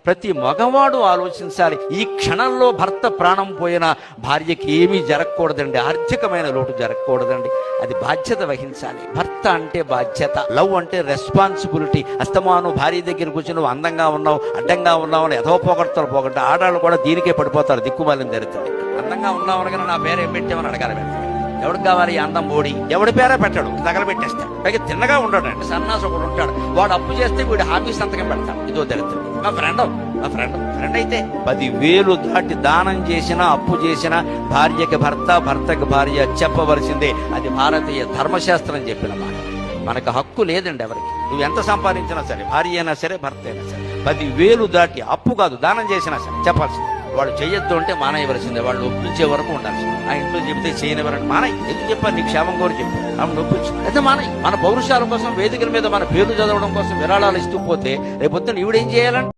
ప్రతి మగవాడు ఆలోచించాలి. ఈ క్షణంలో భర్త ప్రాణం పోయినా భార్యకి ఏమీ జరగకూడదండి, ఆర్థికమైన లోటు జరగకూడదండి. అది బాధ్యత వహించాలి. భర్త అంటే బాధ్యత, లవ్ అంటే రెస్పాన్సిబిలిటీ. అస్తమాను భార్య దగ్గర కూర్చొని నువ్వు అందంగా ఉన్నావు, అడ్డంగా ఉన్నావు అని ఎదో పోగొడతారు. పోగొట్టే ఆడాళ్ళు కూడా దీనికే పడిపోతారు, దిక్కుమాలిన జరుగుతుంది. అందంగా ఉన్నావు అనగానే నా పేరు ఏం పెట్టామని అడగాలి. ఎవరికి కావాలి అందం? బోడి ఎవడి పేరే పెట్టాడు, తగలబెట్టేస్తాడు. పైగా తిన్నగా ఉండడు అండి, సన్నాసి ఒకడు ఉంటాడు. వాడు అప్పు చేస్తే వీడు హామీ సంతకం పెడతాడు. ఇదో తెలుస్తుంది. మా ఫ్రెండ్ అయితే 10,000 దాటి దానం చేసినా అప్పు చేసినా భార్యకి భర్త, భర్తకి భార్య చెప్పవలసిందే. అది భారతీయ ధర్మశాస్త్రం చెప్పిన మాట. మనకు హక్కు లేదండి ఎవరికి. నువ్వు ఎంత సంపాదించినా సరే, భార్య అయినా సరే, భర్త అయినా సరే, 10,000 దాటి అప్పు కాదు దానం చేసినా సరే చెప్పాల్సిందే. వాడు చెయ్యొద్దు అంటే మానేయవలసిందే. వాళ్ళు ఒప్పించే వరకు ఉండాల్సిందే. ఆ ఇంట్లో చెబితే చేయనివ్వరండి, మానయ్య. ఎందుకు చెప్పాను? నీకు క్షేమం కోరి చెప్పు, ఆమె నొప్పించు అయితే మానయ్య. మన పౌరుషాల కోసం వేదికల మీద మన పేర్లు చదవడం కోసం విరాళాలు ఇస్తూ పోతే రేపొద్దున ఈవిడేం చేయాలంటే